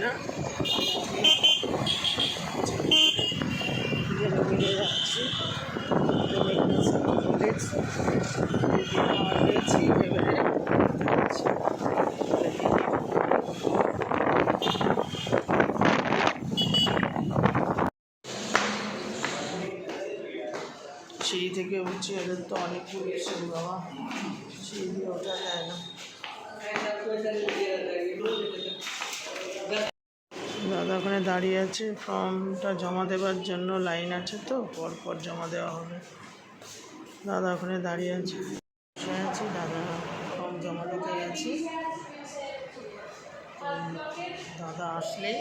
না, মিলে যাচ্ছি কলেজ পেয়েছি। এবারে সিঁড়ি থেকে উঠছি, এদের তো অনেক পুলিশ বাবা, সিঁড়ি দিয়ে ওঠা যায় না। দাদা ওখানে দাঁড়িয়ে আছে, ফর্মটা জমা দেওয়ার জন্য লাইন আছে, তো পরপর জমা দেওয়া হবে। দাদা ওখানে দাঁড়িয়ে আছে, বসে আছি, দাদা ফর্ম জমা দিতে গেছি। দাদা আসলে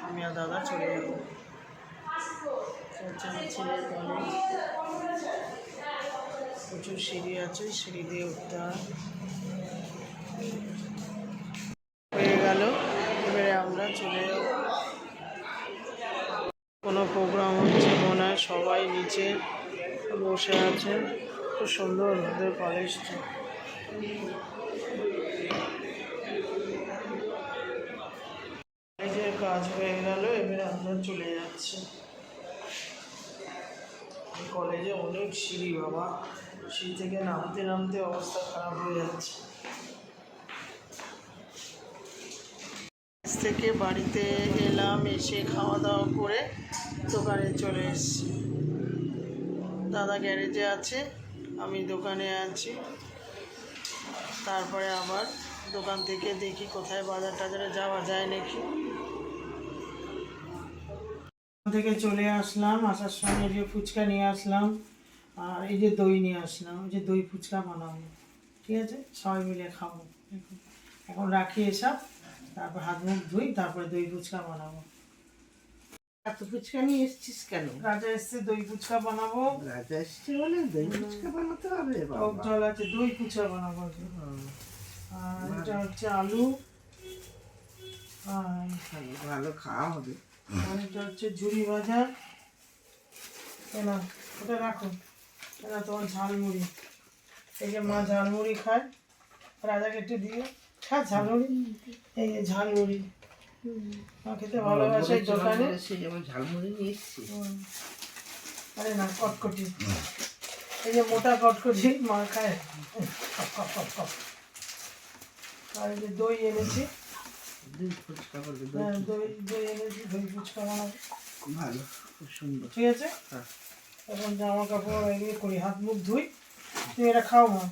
আমি আর দাদা চলে যাবো। ছেলের কলেজ, প্রচুর সিঁড়ি আছে, সিঁড়ি দিয়ে উঠতে হয়। হয়ে গেল, এবারে আমরা চলে যাব। কোনো প্রোগ্রাম হচ্ছে মনে হয়, সবাই নিচে বসে আছে। খুব সুন্দর ওদের কলেজটা। কলেজের কাজ হয়ে গেল, এবারে আমরা চলে যাচ্ছি। কলেজে অনেক সিঁড়ি বাবা, সিঁড়ি থেকে নামতে নামতে অবস্থা খারাপ হয়ে যাচ্ছে। থেকে বাড়িতে এলাম, এসে খাওয়া দাওয়া করে দোকানে চলে এসেছি। দাদা গ্যারেজে আছে, আমি দোকানে আছি। তারপরে আবার দোকান থেকে দেখি কোথায় বাজার টাজারে যাওয়া যায় নাকি। থেকে চলে আসলাম, আসার সময় যে ফুচকা নিয়ে আসলাম, আর এই যে দই নিয়ে আসলাম, ওই যে দই ফুচকা বানাবো, ঠিক আছে, সবাই মিলে খাবো। এখন রাখি এসব, তারপর হাত মুখ ধুই, তারপরে দই ফুচকা বানাবো। এত ফুচকা নিয়ে এসছিস কেন? রাজা এসছে, দই ফুচকা বানাবো। রাজা এসছে বলে দই ফুচকা বানাতে হবে? টক জল আছে, দই ফুচকা বানাবো। আর এটা হচ্ছে আলু, আর ভালো খাওয়া হবে। আর এটা হচ্ছে ঝুড়ি ভাজা। না, ওটা রাখো, এটা তোমার ঝালমুড়ি। এই যে মা ঝালমুড়ি খায়, রাজাকে একটু দিয়ে খা ঝালমুড়ি। এই যে ঝালমুড়ি, মা খেতে ভালোবাসে। দোকানে যেমন ঝালমুড়ি নিয়ে এসছি। আরে না, কটকটি, এই যে মোটা কটকটি মা খায়। আর এই যে দই এনেছি, দই ফুচকা বলে দই এনেছি, দই ফুচকা বানাবো। ভালো, খুব সুন্দর, ঠিক আছে। এখন জামা কাপড় এগুলো করি, হাত মুখ ধুই। তুমি এটা খাও মা,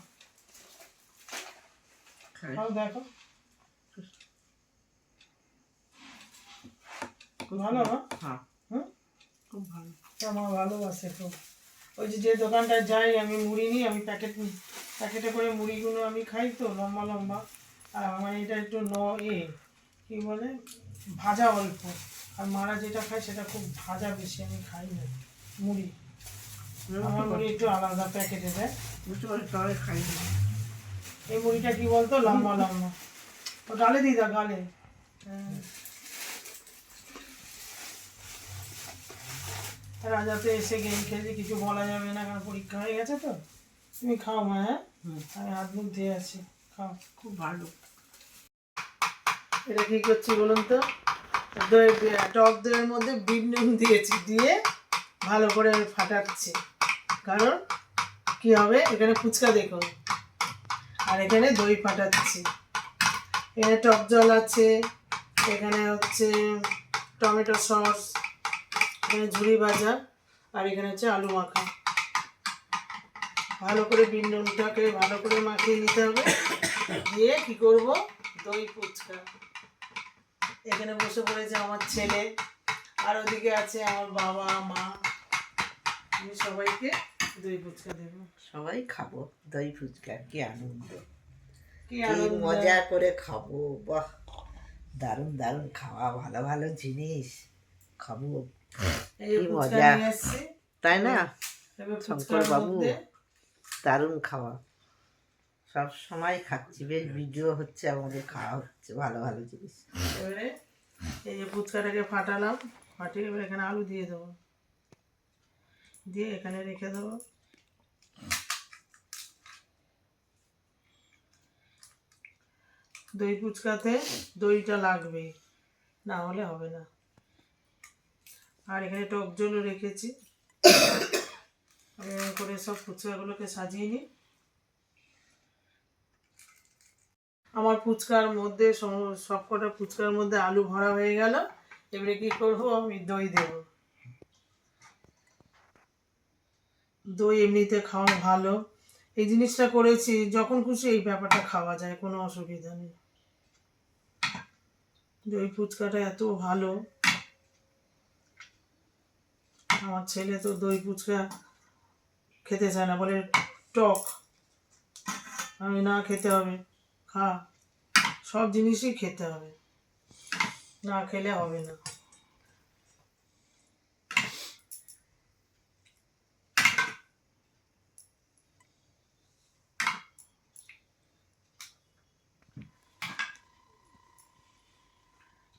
খাও, দেখো ভালো না? হ্যাঁ, হুম, খুব ভালো। মা ভালোবাসে খুব। ওই যে দোকানটায় যাই আমি, মুড়ি নিই, আমি প্যাকেটে করে মুড়িগুলো আমি খাই, তো লম্বা লম্বা। আর আমার এটা একটু কী বলে, ভাজা অল্প। আর মারা যেটা খায় সেটা খুব ভাজা বেশি, আমি খাই না মুড়ি। আমার মুড়ি একটু আলাদা, প্যাকেটে দেয়। খাই না। এই মুড়িটা কি বলতো, লম্বা লম্বা। ও গালে দিই, দা গালে। রাজাতে এসে গেম খেলছি, কিছু বলা যাবে না, কারণ পরীক্ষা হয়ে গেছে তো। তুমি খাও মা, হ্যাঁ, আমি হাত মুখ ধুয়ে আছি, খাও। খুব ভালো। এটা কি করছি বলুন তো, টক দইয়ের মধ্যে বিট নুন দিয়েছি, দিয়ে ভালো করে ফাটাচ্ছি। কারণ কি হবে, এখানে ফুচকা দেখুন, আর এখানে দই ফাটাচ্ছি। এখানে টক জল আছে, এখানে হচ্ছে টমেটো সস, এখানে ঝুড়ি ভাজা, আর এখানে হচ্ছে আলু মাখা। ভালো করে বিট নুনটাকে ভালো করে মাখিয়ে নিতে হবে। দিয়ে কি করব, দই ফুচকা। এখানে বসে পড়েছে আমার ছেলে, আর ওদিকে আছে আমার বাবা মা। আমি সবাইকে দই ফুচকা দেবো, সবাই খাবো দই ফুচকা। কি আনন্দ, কি কি মজা করে খাবো। বাহ, দারুণ দারুণ খাওয়া, ভালো ভালো জিনিস খাবো, কি মজা, তাই না শঙ্কর বাবু? দারুণ খাওয়া, সব সময় খাচ্ছি, বেশ ভিডিও হচ্ছে, আমাদের খাওয়া হচ্ছে ভালো ভালো জিনিস। এবারে এই যে ফুচকাটাকে ফাটালাম, ফাটিয়ে এবার এখানে আলু দিয়ে দেবো, দিয়ে এখানে রেখে দেবো। দই ফুচকাতে দইটা লাগবে, না হলে হবে না। আর এখানে টক জলও রেখেছি, আমি এরকম করে সব ফুচকাগুলোকে সাজিয়ে নিই। আমার ফুচকার মধ্যে সব কটা ফুচকার মধ্যে আলু ভরা হয়ে গেল। এবারে কি করবো, আমি দই দেব। দই এমনিতে খাওয়া ভালো, এই জিনিসটা করেছি যখন খুশি এই ব্যাপারটা খাওয়া যায়, কোনো অসুবিধা নেই। দই ফুচকাটা এত ভালো, আমার ছেলে তো দই ফুচকা খেতে চায় না, বলে টক। আমি না, খেতে হবে, খা, সব জিনিসই খেতে হবে, না খেলে হবে না।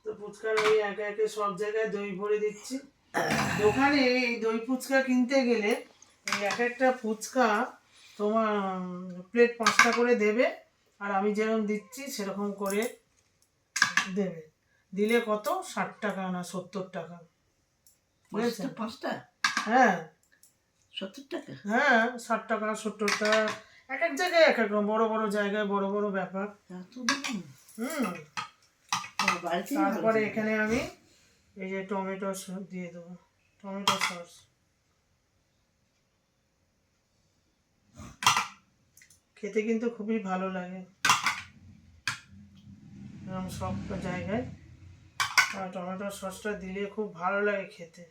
তো ফুচকার ওই একে একে সব জায়গায় দই ভরে দিচ্ছি। দোকানে এই দই ফুচকা কিনতে গেলে এই এক একটা ফুচকা তোমার প্লেট 5টা করে দেবে, আর আমি যেরকম দিচ্ছি সেরকম করে দেবে। দিলে কত, 60 টাকা না 70 টাকা, বুঝেছেন? 5টা হ্যাঁ 70 টাকা? হ্যাঁ, 60 টাকা 70 টাকা, এক এক জায়গায় এক এক রকম, বড় বড় জায়গায় বড় বড় ব্যাপার। তারপরে এখানে আমি এই যে টমেটো দিয়ে দেবো, টমেটো সস। খেতে কিন্তু খুবই ভালো লাগে এরকম সব জায়গায়, আর টমেটো সসটা দিলে খুব ভালো লাগে খেতে।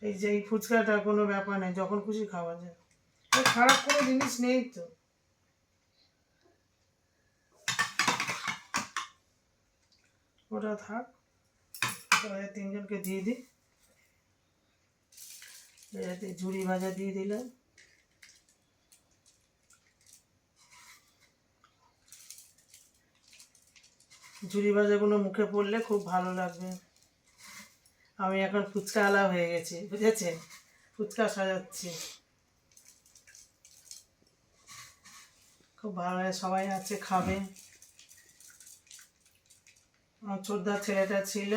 এই যে এই ফুচকাটা কোনো ব্যাপার নেই, যখন খুশি খাওয়া যায়, খারাপ কোনো জিনিস নেই তো। ওটা থাক, তাহলে 3জনকে দিয়ে দিই। এটাতে ঝুড়ি ভাজা দিয়ে দিলাম। ঝুড়ি ভাজাগুলো মুখে পড়লে খুব ভালো লাগবে। আমি এখন ফুচকা আলা হয়ে গেছি, বুঝেছেন? ফুচকা সাজাচ্ছি, খুব ভালো লাগে, সবাই আছে খাবে। আমার ছোটদার ছেলেটা ছিল,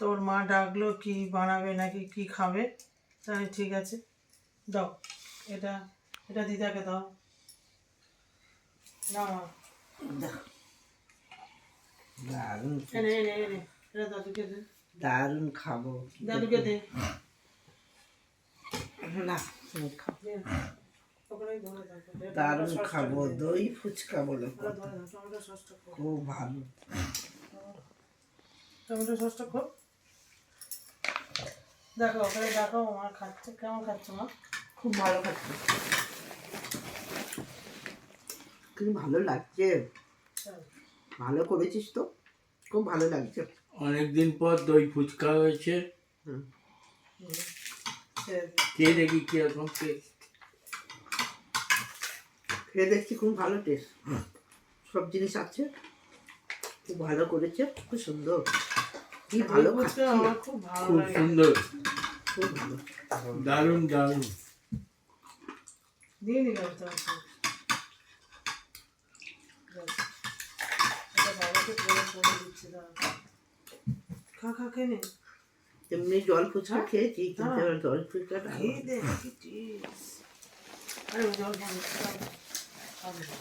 তোর মা ডাকলো কি বানাবে নাকি কি খাবে, তাই ঠিক আছে দাও, এটা এটা দিদাকে দাও না, দারুণ এনে এনে এনে, এটা দাদুকে দে, দারুণ খাবো। দাদুকে দে, না তুমি খাও। ওখানেই ধরে থাকো, দারুণ খাবো, দই ফুচকা বলে ধরে থাকো, টমেটো সসটা খাও, খুব ভালো। টমেটো সসটা খাও। দেখো ওখানে দেখো মা খাচ্ছে, কেমন খাচ্ছে মা? খুব ভালো খাচ্ছে, খুব ভালো লাগছে, ভালো করেছিস তো, খুব ভালো লাগছে। অনেকদিন পর দই ফুচকা হয়েছে, খেয়ে দেখি কিরকম টেস্ট। খেয়ে দেখছি খুব ভালো টেস্ট, সব জিনিস আছে, খুব ভালো করেছে, খুব সুন্দর, কি ভালো খাচ্ছি, আমার খুব ভালো খুব লাগে, সুন্দর, খুব ভালো। দারুণ দারুণ। দিয়ে দিলাম তো এটা বাবাকে করে দিচ্ছি, দাঁড়া, খা খা খেয়ে নে। এমনি জল ফুচকা খেয়েছি, কিন্তু এবার জল ফুচকাটা খেয়ে দে, কি টেস্ট। আরে ওই জল খাবি, খাবি না।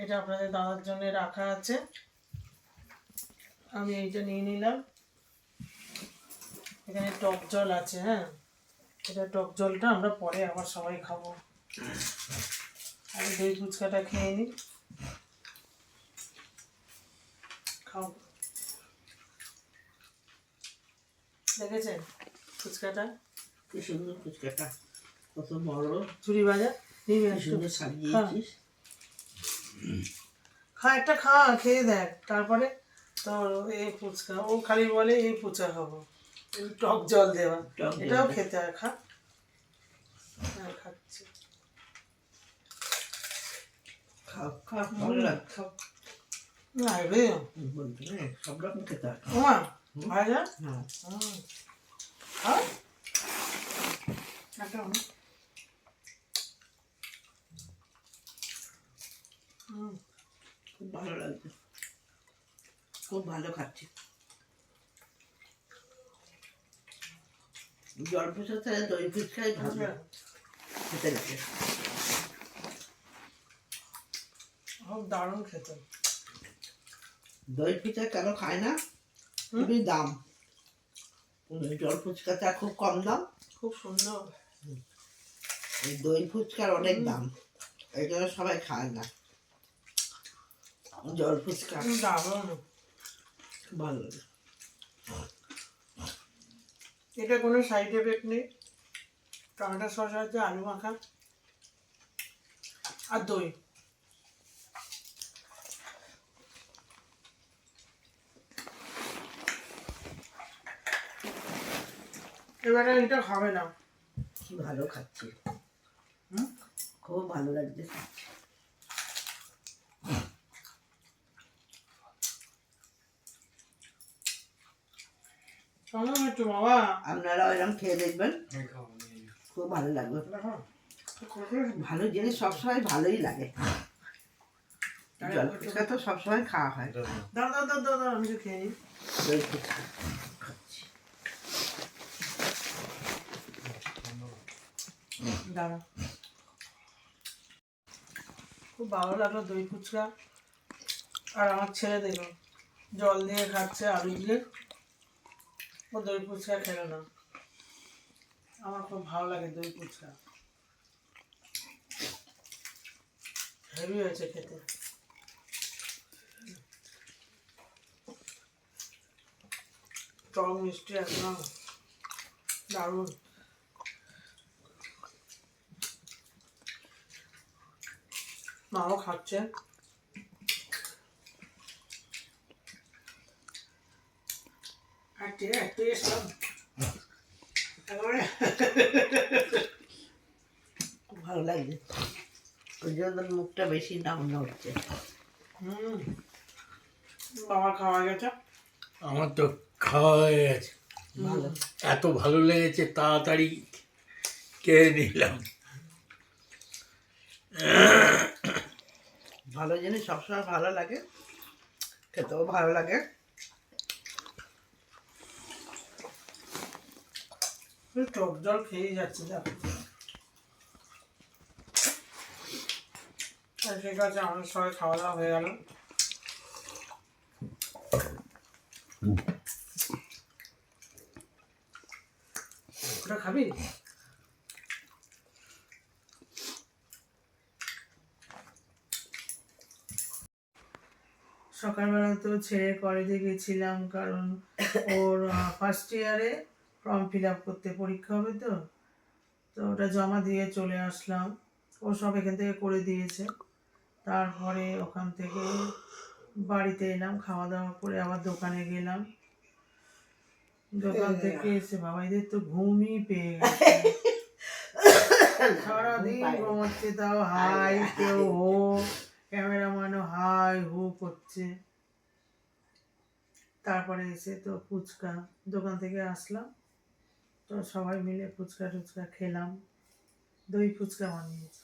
এটা আপনাদের দাদার জন্য রাখা আছে, আমি এইটা নিয়ে নিলাম। এখানে টক জল আছে, হ্যাঁ, এটা টক জলটা আমরা পরে আবার সবাই খাবো। আর দই ফুচকাটা খেয়ে নিই, খাও। দেখেছেন ফুচকাটা কি সুন্দর, ফুচকাটা কত বড়, ঝুড়ি ভাজা নিবি, কি সুন্দর সাজিয়েছিস। খা একটা, খা, খেয়ে দেখ, তারপরে তোর এই ফুচকা, ও খালি বলে এই ফুচকা খাবো, এই টক জল দেওয়া, টক জল এটাও দেওয়া। খেতে হয়, খা। হ্যাঁ খাচ্ছি, খাও খাও, ভালো লাগে। খাও। না রে বলতে নেই, সব রকম খেতে হয়। ওমা ভাজা, হ্যাঁ, খাও, একটা অনেক খুব ভালো লাগছে, খুব ভালো খাচ্ছি। জল ফুচকা ছাড়া দই ফুচকাই ভালো খেতে লাগে। খুব দারুণ খেতে। দই ফুচকা কেন খায় না? খুবই দাম। জল ফুচকাটা খুব কম দাম, খুব সুন্দর। এই দই ফুচকার অনেক দাম, এই জন্য সবাই খায় না। জল ফুচকা দারুণ। ভালো লাগে। এটা কোনো সাইড এফেক্ট নেই। টমেটো সস আছে, আলু মাখা আর দই। এবারে এটা খাবে না। কি ভালো খাচ্ছি, খুব ভালো লাগছে খাচ্ছি। কেমন হচ্ছে বাবা? আপনারা এরকম খেয়ে দেখবেন, খুব ভালো লাগবে। ভালো জিনিস সবসময় ভালোই লাগে। জল ফুচকা তো সবসময় খাওয়া হয়। দাও দাও দাও দাও দাও, আমি তো খেয়ে নিই। দই ফুচকা খাচ্ছি। দাঁড়া। খুব ভালো লাগলো দই ফুচকা। আর আমার ছেলে দেখো জল দিয়ে খাচ্ছে, আলু দিয়ে। ও দই ফুচকা খেলো না। আমার খুব ভালো লাগে দই ফুচকা, হেভি হয়েছে খেতে। টক মিষ্টি একদম দারুণ। মাও খাচ্ছে। একটু এসলাম একেবারে। খুব ভালো লাগছে, ওই জন্য মুখটা বেশি নাম নড়ছে। বাবার খাওয়া গেছে। আমার তো খাওয়া হয়ে গেছে, ভালো এত ভালো লেগেছে তাড়াতাড়ি খেয়ে নিলাম। ভালো জিনিস সবসময় ভালো লাগে, খেতেও ভালো লাগে। টক জল খেয়েই যাচ্ছে দেখো। ঠিক আছে, আমাদের সবাই খাওয়া দাওয়া হয়ে গেল। ওটা খাবি? সকালবেলা তো ছেড়ে কলেজে গেছিলাম, কারণ ওর ফার্স্ট ইয়ারে ফর্ম ফিল আপ করতে পরীক্ষা হবে, তো তো ওটা জমা দিয়ে চলে আসলাম। ও সব এখান থেকে করে দিয়েছে। তারপরে ওখান থেকে বাড়িতে এলাম, খাওয়া দাওয়া করে আবার দোকানে গেলাম। দোকান থেকে এসে বাবাইদের তো ঘুমই পেয়ে গেছে। সারাদিন ঘুমাচ্ছে, তাও হাই কেউ হো, ক্যামেরাম্যানও হাই হু করছে। তারপরে এসে তো ফুচকা দোকান থেকে আসলাম, তো সবাই মিলে ফুচকা টুচকা খেলাম। দই ফুচকা বানিয়েছে।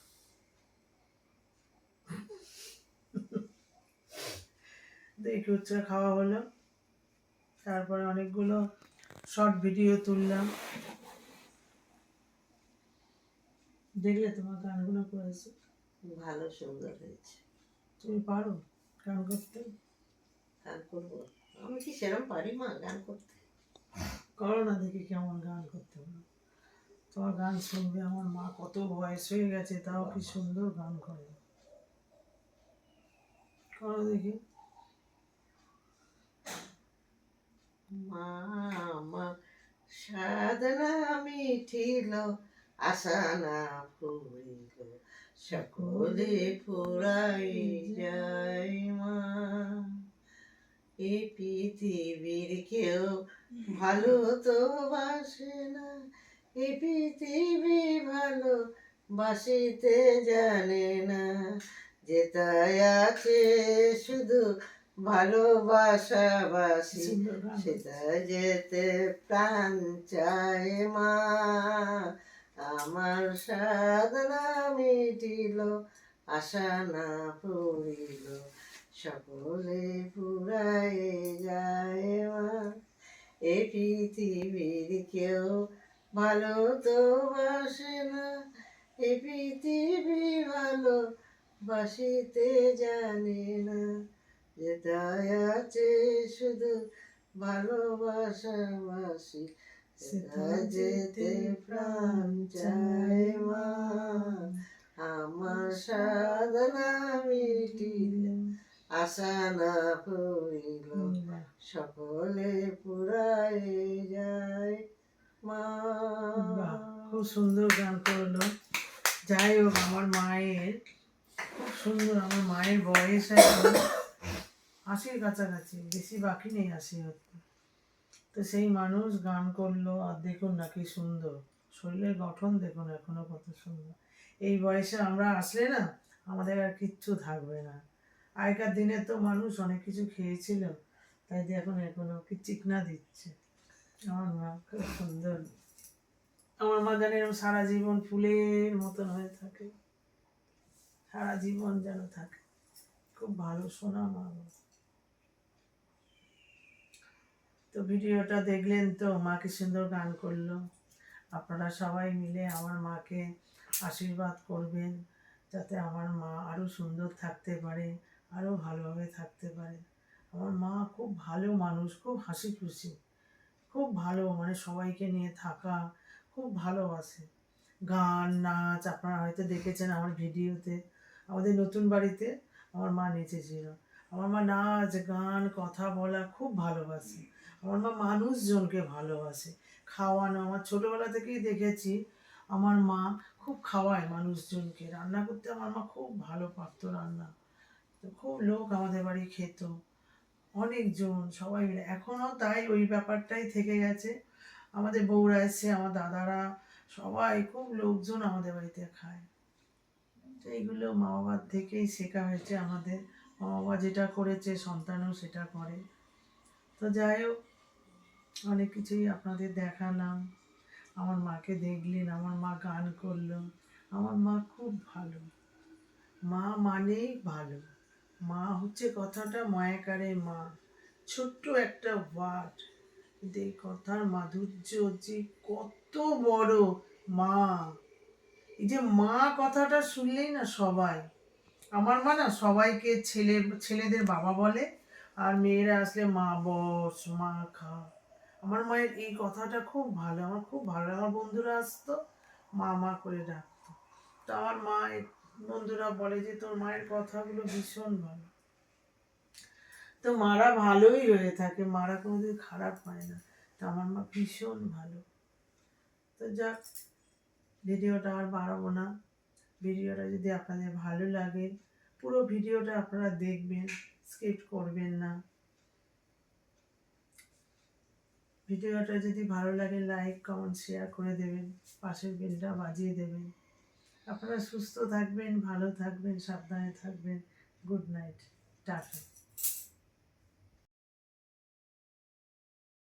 দই ফুচকা খাওয়া হলো। তারপরে অনেকগুলো শর্ট ভিডিও তুললাম। দেখলে তোমার গানগুলো করেছে, ভালো সুন্দর হয়েছে। তুমি পারো গান করতে? গান করবো? আমি কি সেরকম পারি মা গান করতে? করো না, দেখি কেমন গান করতে পারো। তোমার গান শুনবে আমার মা, কত বয়স হয়ে গেছে তাও কি সুন্দর গান করে। করো দেখি। মা মা সাধনা মিঠিল, আশা না ফুরিল, সকলে ফুরাই যায় মা। এই পৃথিবীর কেউ ভালো তো বাসে না, এই পৃথিবী ভালো বাসিতে জানে না, যেটাই আছে শুধু ভালোবাসাবাসি, সেটা যেতে প্রাণ চায় মা। আমার সাধনা মিটিল, আশা না পড়িল, সকলে ফুরায়ে যায় মা। এ পৃথিবীর কেউ ভালো তো বাসে না, এ পৃথিবী ভালো বাসিতে জানে না, যেটাই আছে শুধু ভালোবাসা বাসি, সেটা যেতে প্রাণ চায় মা। আমার সাধনা মিটিল, আশা না পড়িল, সকলে পুরায়ে যায় মা। বাহ, খুব সুন্দর গান করলো। যাই হোক, আমার মায়ের খুব সুন্দর, আমার মায়ের বয়স এখন 80-র কাছাকাছি, বেশি বাকি নেই 80 হতে। তো সেই মানুষ গান করলো, আর দেখুন না কি সুন্দর শরীরের গঠন, দেখুন এখনো কত সুন্দর। এই বয়সে আমরা আসলে না, আমাদের আর কিচ্ছু থাকবে না। আগেকার দিনে তো মানুষ অনেক কিছু খেয়েছিল, তাই দিয়ে এখন এখনো কি চিকনা দিচ্ছে। আমার মা খুব সুন্দর, আমার মা যেন এরকম সারা জীবন ফুলের মতন হয়ে থাকে, সারা জীবন যেন থাকে। খুব ভালো শোনা মা আমার। তো ভিডিওটা দেখলেন তো, মা কি সুন্দর গান করলো। আপনারা সবাই মিলে আমার মাকে আশীর্বাদ করবেন, যাতে আমার মা আরও সুন্দর থাকতে পারে, আরও ভালোভাবে থাকতে পারে। আমার মা খুব ভালো মানুষ, খুব হাসি খুশি, খুব ভালো, মানে সবাইকে নিয়ে থাকা, খুব ভালোবাসে। গান নাচ আপনারা হয়তো দেখেছেন আমার ভিডিওতে, আমাদের নতুন বাড়িতে আমার মা নেচেছিল। আমার মা নাচ গান কথা বলা খুব ভালোবাসে। আমার মা মানুষজনকে ভালোবাসে, খাওয়ানো, আমার ছোটোবেলা থেকেই দেখেছি আমার মা খুব খাওয়ায় মানুষজনকে। রান্না করতে আমার মা খুব ভালো পারতো রান্না, তো খুব লোক আমাদের বাড়ি খেত, অনেকজন সবাই মিলে। এখনও তাই, ওই ব্যাপারটাই থেকে গেছে। আমাদের বউরা এসে, আমার দাদারা, সবাই খুব লোকজন আমাদের বাড়িতে খায়। তো এইগুলো মা বাবার থেকেই শেখা হয়েছে আমাদের। মা বাবা যেটা করেছে সন্তানও সেটা করে। তো যাই হোক, অনেক কিছুই আপনাদের দেখালাম। আমার মাকে দেখলেন, আমার মা গান করলো। আমার মা খুব ভালো, মা মানেই ভালো। মা হচ্ছে কথাটা মায়াকারে মা, ছোট্ট একটা ওয়ার্ড, কিন্তু এই কথার মাধুর্য যে কত বড়। মা, এই যে মা কথাটা শুনলেই না সবাই, আমার মা না সবাইকে ছেলেদের বাবা বলে, আর মেয়েরা আসলে মা বস, মা খা। আমার মায়ের এই কথাটা খুব ভালো, আমার খুব ভালো। আমার বন্ধুরা আসতো, মা মা করে ডাকতো। তো আমার মায়ের বন্ধুরা বলে যে তোর মায়ের কথাগুলো ভীষণ ভালো। তো মারা ভালোই হয়ে থাকে, মারা কোনোদিন খারাপ হয় না। তো আমার মা ভীষণ ভালো। তো যাক, ভিডিওটা আর বাড়াবো না। ভিডিওটা যদি আপনাদের ভালো লাগে, পুরো ভিডিওটা আপনারা দেখবেন, স্কিপ করবেন না। ভিডিওটা যদি ভালো লাগে লাইক কমেন্ট শেয়ার করে দেবেন, পাশের বেলটা বাজিয়ে দেবেন। আপনারা সুস্থ থাকবেন, ভালো থাকবেন, সাবধানে থাকবেন। Good night, tata.